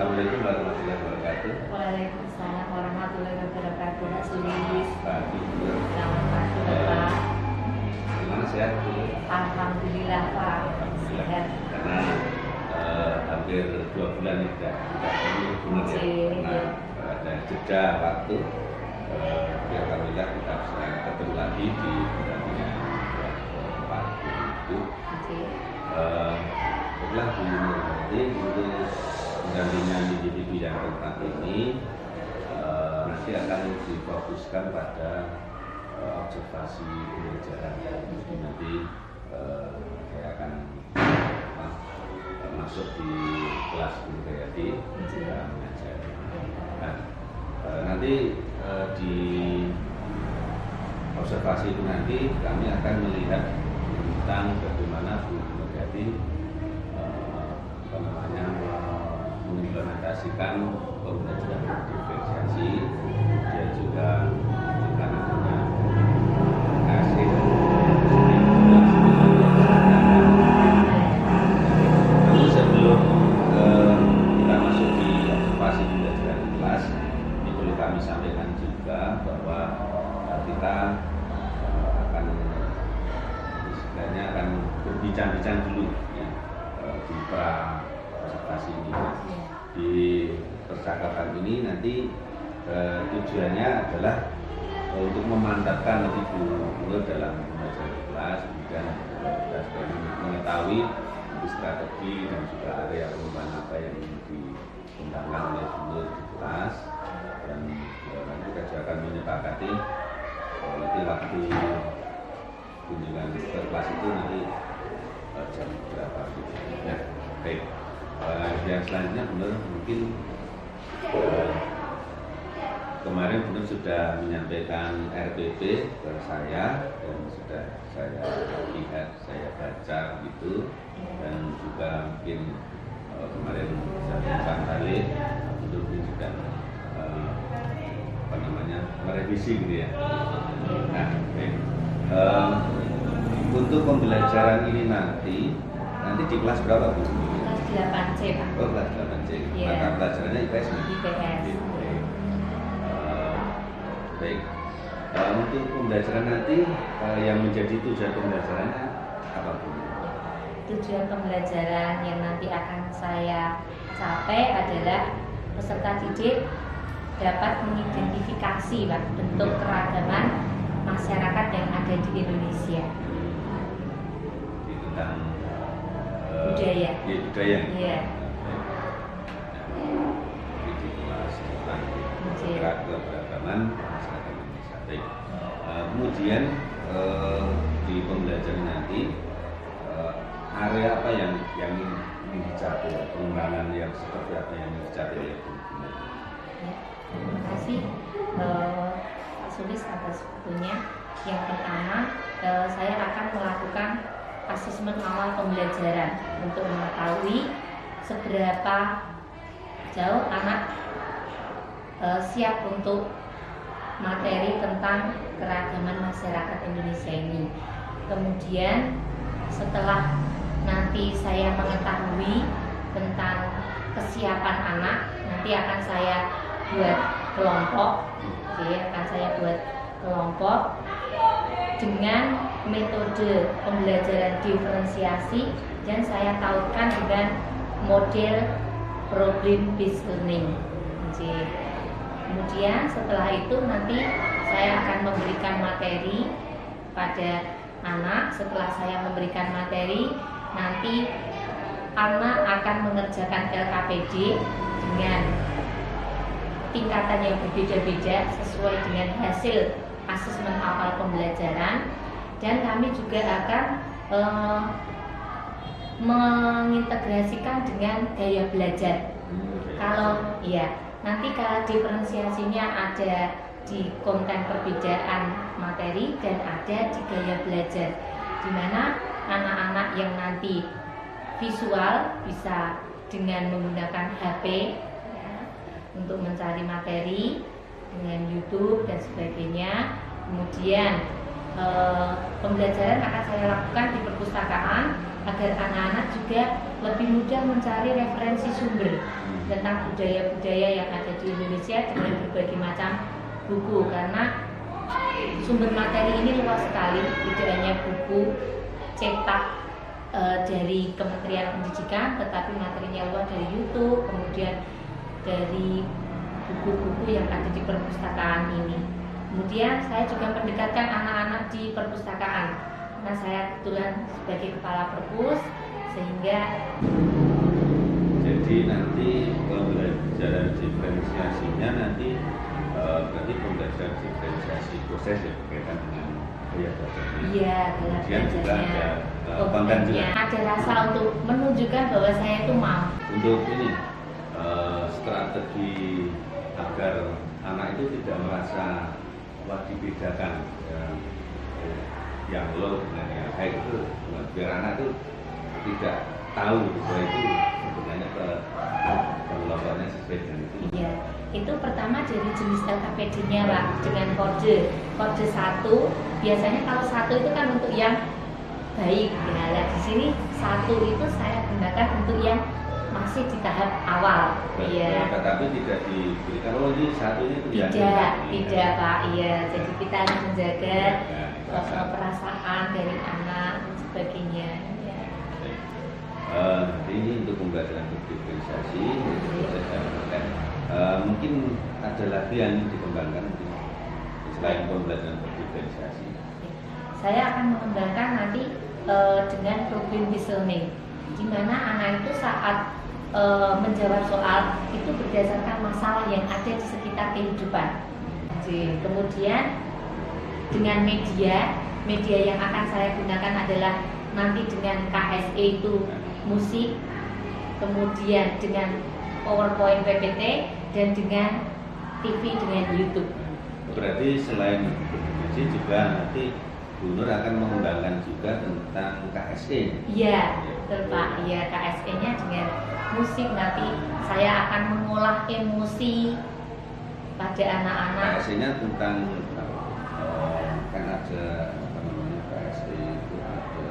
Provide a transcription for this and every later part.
Assalamualaikum warahmatullahi wabarakatuh. Waalaikumsalam warahmatullahi wabarakatuh. Mas Luis. Pagi. Selamat pagi Bapak. Gimana sehat? Alhamdulillah Pak. Alhamdulillah. Sehat. Karena hampir 2 bulan tidak ini benar ya. Karena ada jeda waktu. Alhamdulillah kita bisa ketemu lagi di pendampingan Pak itu. Setelah nanti untuk pendampingan di bidang keempat ini nanti akan difokuskan pada observasi pembelajaran. Jadi nanti saya akan masuk di kelas budaya di mengajar. Nah, nanti di observasi itu nanti kami akan melihat tentang bagaimana Bu Mulyadi mengimplementasikan pembelajaran diferensiasi. Dia juga akan punya hasil. Lalu sebelum kita masuk di observasi pembelajaran kelas, ini perlu kami sampaikan juga bahwa kita akan berbincang-bincang dulu ya, di observasi ini. Di percakapan ini nanti tujuannya adalah untuk memantapkan lebih dulu dalam pembelajaran kelas, kemudian kita supaya mengetahui strategi dan juga area pengembangan apa yang dikembangkan oleh guru di kelas, dan nanti kita juga akan menyepakati nanti waktu kunjungan ke kelas itu nanti jam berapa gitu. Ya, baik. Yang selanjutnya benar mungkin kemarin benar sudah menyampaikan RPP ke saya dan sudah saya lihat, saya baca gitu, dan juga mungkin kemarin disampaikan balik benar juga merevisi gitu ya. Nah, baik. Untuk pembelajaran ini nanti di kelas berapa Bu? Kelas 8C Pak. Oh, kelas 8C. Yeah. Mata pelajarannya IPS nih? IPS. Baik. Untuk pembelajaran nanti yang menjadi tujuan pembelajarannya apa Bu? Tujuan pembelajaran yang nanti akan saya capai adalah peserta didik dapat mengidentifikasi Pak, bentuk keragaman masyarakat yang ada di Indonesia. Tentang budaya. Ya, budaya. Iya. Di kelas tentang keragaman masyarakat Indonesia. Baik. Kemudian di pembelajaran nanti area apa yang ingin dicapai, pengembangan yang seperti apa yang ingin dicapai oleh Bu? Ya, terima kasih Pak Sulis atas waktunya. Yang pertama, saya akan melakukan asesmen awal pembelajaran untuk mengetahui seberapa jauh anak siap untuk materi tentang keragaman masyarakat Indonesia ini. Kemudian setelah nanti saya mengetahui tentang kesiapan anak, nanti akan saya buat kelompok, dengan metode pembelajaran diferensiasi, dan saya tautkan dengan model problem based learning. Kemudian setelah itu nanti saya akan memberikan materi pada anak. Setelah saya memberikan materi, nanti anak akan mengerjakan LKPD dengan tingkatan yang berbeda-beda sesuai dengan hasil asesmen awal pembelajaran, dan kami juga akan mengintegrasikan dengan gaya belajar. Nanti kalau diferensiasinya ada di konten perbedaan materi dan ada di gaya belajar, di mana anak-anak yang nanti visual bisa dengan menggunakan HP untuk mencari materi dengan YouTube dan sebagainya. Kemudian pembelajaran akan saya lakukan di perpustakaan agar anak-anak juga lebih mudah mencari referensi sumber tentang budaya-budaya yang ada di Indonesia dengan berbagai macam buku, karena sumber materi ini luas sekali, tidak hanya buku cetak dari Kementerian Pendidikan, tetapi materinya luas dari YouTube, kemudian dari buku-buku yang ada di perpustakaan ini. Kemudian saya juga mendekatkan anak-anak di perpustakaan. Nah, saya kebetulan sebagai kepala perpus, sehingga jadi nanti pembelajaran diferensiasinya nanti berarti pembelajaran diferensiasi proses ya berkaitan dengan gaya belajarnya. iya, Kemudian juga ada konten juga. ada rasa untuk menunjukkan bahwa saya itu mampu. Untuk ini strategi agar anak itu tidak merasa wah dibedakan yang low dengan yang high itu, biar anak itu tidak tahu bahwa itu sebenarnya pengelolaannya sesuai dengan itu. Iya, itu pertama dari jenis LKPD-nya Pak, dengan kode 1. Biasanya kalau 1 itu kan untuk yang baik. Nah, di sini 1 itu saya gunakan untuk yang masih di tahap awal. Iya. Tetapi tidak diberikan ini 1 ini Tidak Pak. Iya, jadi kita harus menjaga perasaan dari anak dan sebagainya. Ya. Nanti ini untuk pembelajaran diferensiasi, mungkin ada lagi yang dikembangkan selain pembelajaran diferensiasi. Saya akan mengembangkan nanti dengan problem listening, di mana anak itu saat menjawab soal itu berdasarkan masalah yang ada di sekitar kehidupan. Kemudian dengan media yang akan saya gunakan adalah nanti dengan KSE itu musik, kemudian dengan PowerPoint PPT, dan dengan TV dengan YouTube. Berarti selain berfungsi juga nanti Bu Nur akan mengembangkan juga tentang KSE. Iya, betul Pak. Iya, KSE-nya dengan musik, nanti saya akan mengolah emosi pada anak-anak. KSE-nya tentang kan ada apa namanya, KSE itu ada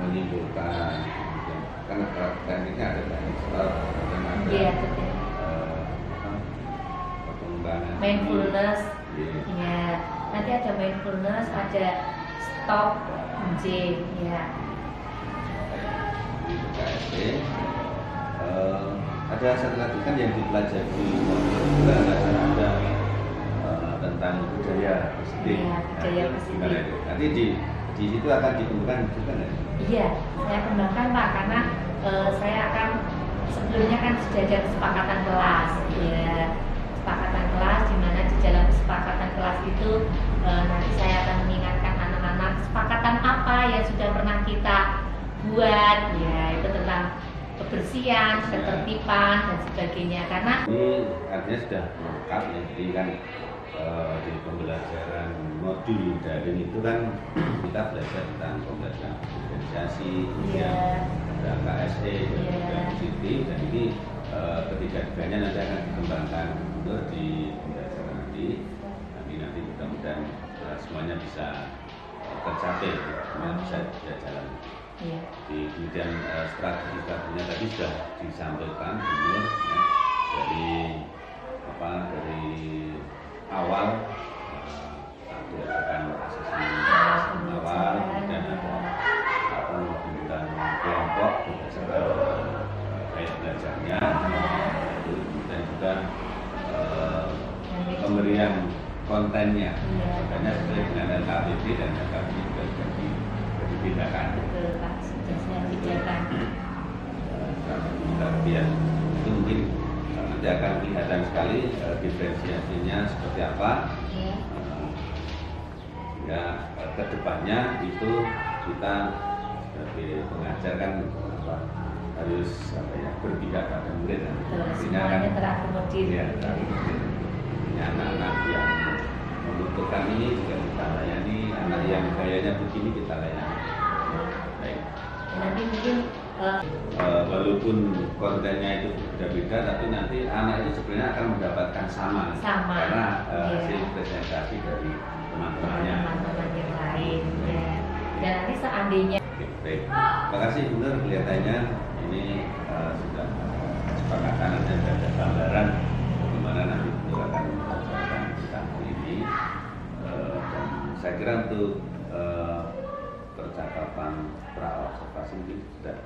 menyimpulkan, kan tekniknya ada teknik start dan ada pengembangan mindfulness. Ya, nanti ada mindfulness, ada stop, ya. Di KSE ada satu lagi kan yang dipelajari juga ada tentang budaya positif. Iya, budaya positif. Nanti di situ akan dikembangkan juga nggak? Iya, saya kembangkan Pak, karena saya akan sebelumnya kan sudah ada kesepakatan kelas, ya, kesepakatan kelas, di mana di dalam kesepakatan kelas itu nanti saya akan mengingatkan anak-anak kesepakatan apa yang sudah pernah kita buat, ya itu tentang kebersihan, ketertiban dan sebagainya. Karena ini artinya sudah lengkap ya, jadi kan di pembelajaran modul daring itu kan kita belajar tentang pembelajaran diferensiasi, kemudian ada KSE, dan CT, dan ini ketiga-tiganya nanti akan dikembangkan di pembelajaran nanti mudah-mudahan semuanya bisa tercapai, semuanya bisa jalan. Kemudian strategi-strateginya tadi sudah disampaikan Bunur, ya, dari awal diadakan asesmen awal, kemudian ada pembentukan kelompok berdasarkan gaya belajarnya, kemudian juga pemberian kontennya sesuai dengan LKPD, dan LKPD juga sudah dibedakan. Betul Pak, sudah saya bedakan. Kemudian itu mungkin nanti akan kelihatan sekali diferensiasinya seperti apa. Ya, kedepannya itu kita sebagai pengajar kan harus berpihak pada murid. Semuanya terakomodir. Ya, anak-anak yang membutuhkan ini juga kita layani, anak yang gayanya begini kita layani. Baik. Nanti mungkin walaupun kontennya itu berbeda-beda, tapi nanti anak itu sebenarnya akan mendapatkan sama. Karena hasil presentasi dari teman-temannya yang lain. Ya. Dan nanti seandainya Oke, baik. Terima kasih Bu Nur, kelihatannya ini sudah kesepakatan dan ada gambaran bagaimana nanti Bu Nur akan mengerjakan tamu ini. Dan saya kira untuk percakapan pra-observasi ini sudah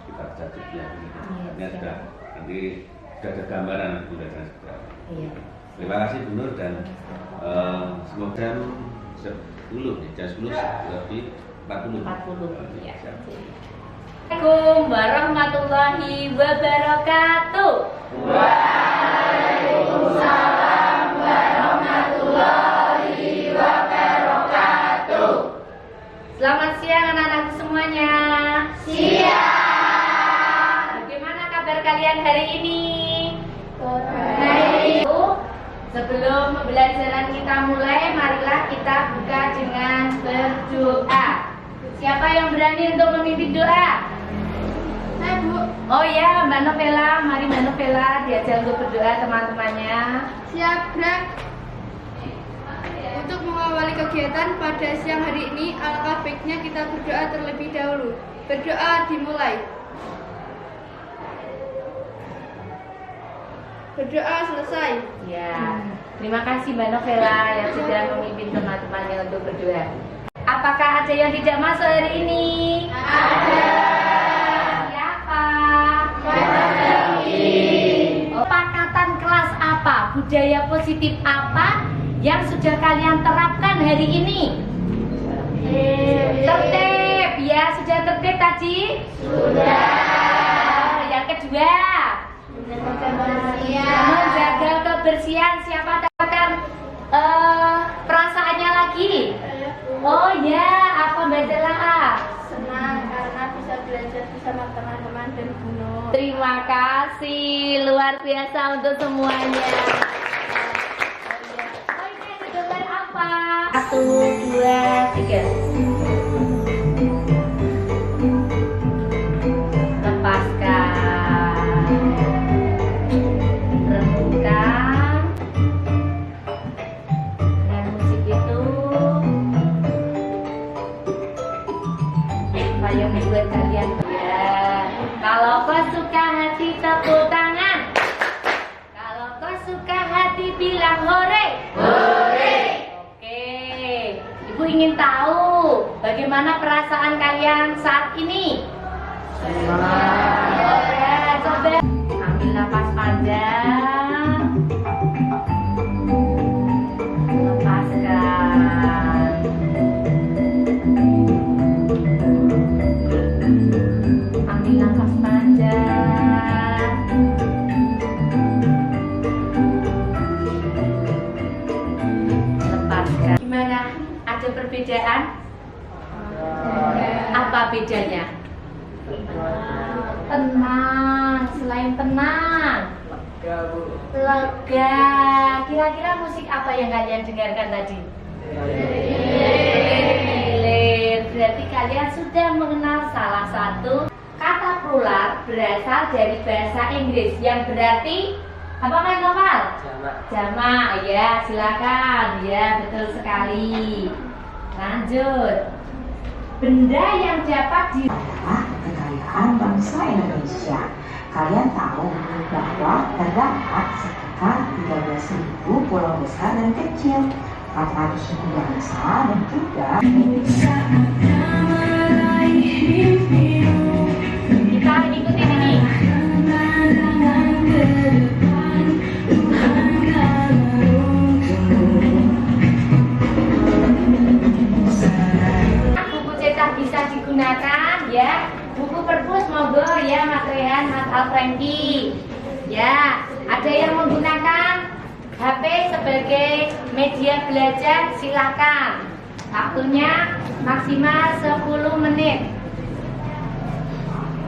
kita catat ya. Ini sudah nanti sudah ada gambaran Bu Nur dan seperti. Iya. Terima kasih Bu Nur dan semoga jam 10 jam 10 lebih 40. Ya. Assalamualaikum warahmatullahi wabarakatuh. Waalaikumsalam warahmatullahi wabarakatuh. Selamat siang anak-anak semuanya. Siang. Bagaimana kabar kalian hari ini? Baik. Sebelum pembelajaran kita mulai, marilah kita buka dengan berdoa. Siapa yang berani untuk memimpin doa? Saya, Bu. Oh ya, Mbak Novela. Mari Mbak Novela diajak untuk berdoa teman-temannya. Siap, Bra. Untuk mengawali kegiatan pada siang hari ini, alangkah baiknya kita berdoa terlebih dahulu. Berdoa dimulai. Berdoa selesai. Ya, terima kasih Mbak Novela yang sudah memimpin teman-temannya untuk berdoa. Apakah ada yang tidak masuk hari ini? Ada. Siapa? Pakatan kelas apa? Budaya positif apa yang sudah kalian terapkan hari ini? Tertib, ya sudah tertib tadi? Sudah. Yang kedua? Menjaga kebersihan. Siapa katakan perasaannya lagi? Oh ya, apa Mbak Jela? Senang karena bisa belajar bersama teman-teman dan Bu Nur. Terima kasih, luar biasa untuk semuanya. Oh ini ada gambar apa? 1, 2, 3. Lepaskan. Renungkan. Dengan musik itu yang membuat kalian ya. Kalau kau suka hati tepuk tangan. Kalau kau suka hati bilang hore. Hore. Oke. Ibu ingin tahu bagaimana perasaan kalian saat ini? Oke, coba ambil nafas panjang. Lepaskan. Ambil nafas panjang. Lepaskan. Gimana? Ada perbedaan? Apa bedanya? Tenang. Selain tenang, lega. Kira-kira musik apa yang kalian dengarkan tadi? Gilir. Berarti kalian sudah mengenal salah satu kata plural berasal dari bahasa Inggris yang berarti apa Mas Noval? Jamak. Ya, silakan. Ya, betul sekali. Lanjut. Benda yang dapat di adalah kekayaan bangsa Indonesia. Kalian tahu bahwa terdapat sekitar 13.000 pulau besar dan kecil, 400 suku bangsa dan juga kita ikutin ini. Buku cetak bisa digunakan ya. Buku perpus monggo ya Mas Rehan, Mas Alfrendi. Ya, ada yang menggunakan HP sebagai media belajar, silakan. Waktunya maksimal 10 menit.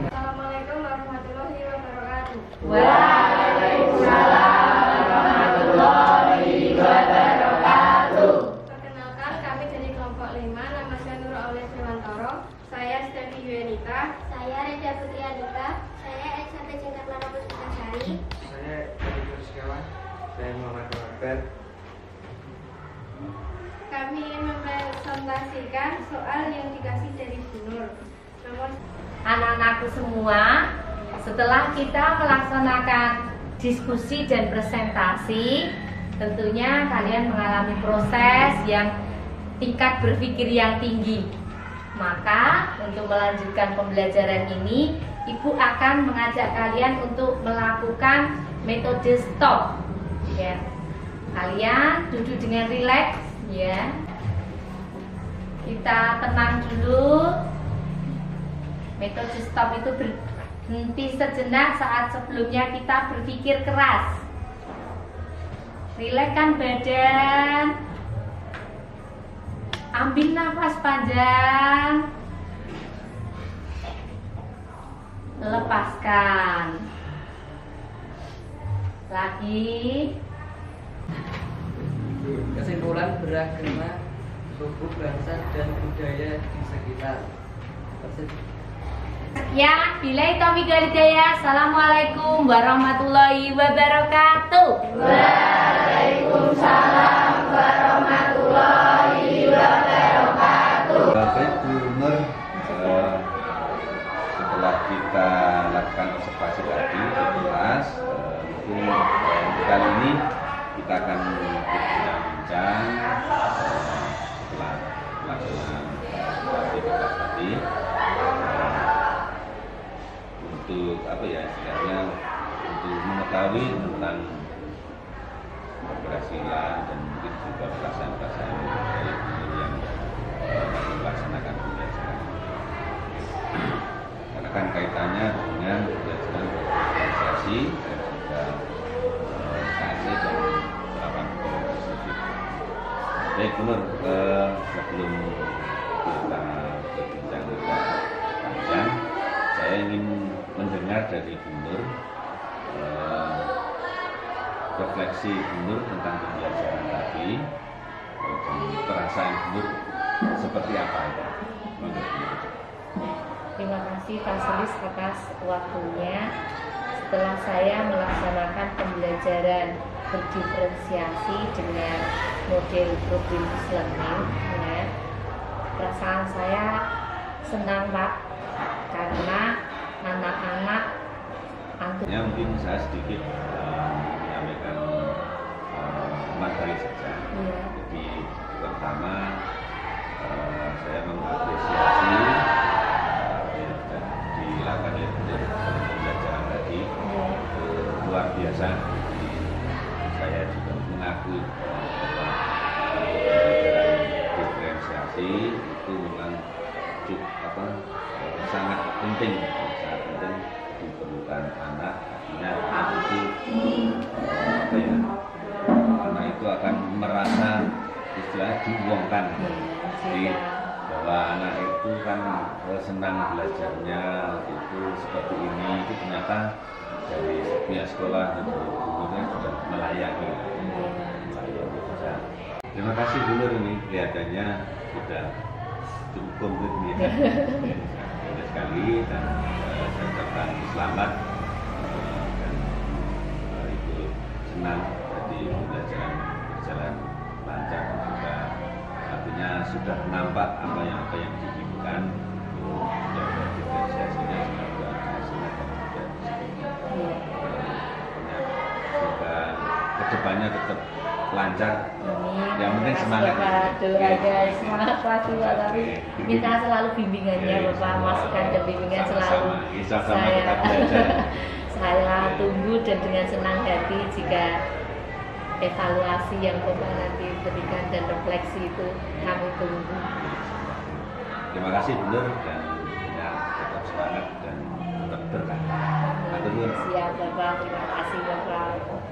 Assalamualaikum warahmatullahi wabarakatuh. Waalaikumsalam warahmatullahi wabarakatuh. Perkenalkan, kami dari kelompok 5. Nama saya Nur Aulia Sriwantoro. Saya Stefi Yuenita. Saya Reza Putri Andika. Saya SMP Tingkat Lama Puspitasari. Saya dari Kursiawan. Saya Muhammad Wabed. Kami ingin mempresentasikan soal yang dikasih dari Bu Nur. Namun Anak-anakku semua, setelah kita melaksanakan diskusi dan presentasi, tentunya kalian mengalami proses yang tingkat berpikir yang tinggi. Maka untuk melanjutkan pembelajaran ini, Ibu akan mengajak kalian untuk melakukan metode stop. Ya. Kalian duduk dengan rileks, ya. Kita tenang dulu. Metode stop itu berhenti sejenak saat sebelumnya kita berpikir keras. Rilekskan badan. Ambil nafas panjang. Lepaskan. Lagi. Kesimpulan beragama suku, bangsa, dan budaya di sekitar. Ya, billahi taufiq wal hidayah. Assalamualaikum warahmatullahi wabarakatuh. Waalaikumsalam warahmatullahi wabarakatuh. Baik Bu Nur, setelah kita lakukan observasi tadi di kelas, mungkin kali ini kita akan berbincang setelah pelaksanaan observasi kelas tadi. Untuk apa ya istilahnya, untuk mengetahui tentang keberhasilan dan mungkin juga pelaksanaan dari guru yang melaksanakan pembelajaran. Karena kan kaitannya dengan pembelajaran organisasi dan juga saatnya dan penerapan kompetensi. Baik Bu Nur, sebelum kita berbincang lebih panjang, saya ingin mendengar dari Bu Nur refleksi Bu Nur tentang pembelajaran tadi, dan perasaan Bu Nur seperti apa ya? Terima kasih Pak Selis atas waktunya. Setelah saya melaksanakan pembelajaran berdiferensiasi dengan model progressive learning, ya, perasaan saya senang Pak, karena anak-anak Ya, mungkin saya sedikit menyampaikan materi saja. Iya. Jadi pertama saya mengapresiasi yang sudah dilakukan oleh pembelajaran tadi. Itu luar biasa. Jadi, saya juga mengakui bahwa pembelajaran diferensiasi itu memang cukup sangat penting diperlukan anak. Artinya anak itu akan merasa istilahnya diuangkan. Jadi bahwa anak itu kan senang belajarnya itu seperti ini, itu ternyata dari pihak sekolah dan dari gurunya sudah melayani. Terima kasih Bu Nur, ini kelihatannya sudah cukup komplit ya. Banyak sekali, dan saya ucapkan selamat dan Ibu senang jadi pembelajaran berjalan lancar, dan juga artinya sudah nampak apa yang diinginkan untuk menjaga diferensiasinya semoga hasilnya dan juga semoga kedepannya tetap lancar. Yang penting semangat. Semangat lagi Pak. Tapi minta selalu bimbingannya Bapak, masukan dan bimbingan selalu. Saya tunggu dan dengan senang hati jika evaluasi yang Bapak nanti berikan dan refleksi itu kami tunggu. Terima kasih Bu Nur, dan tetap semangat dan tetap berkah. Siap Bapak, terima kasih Bapak.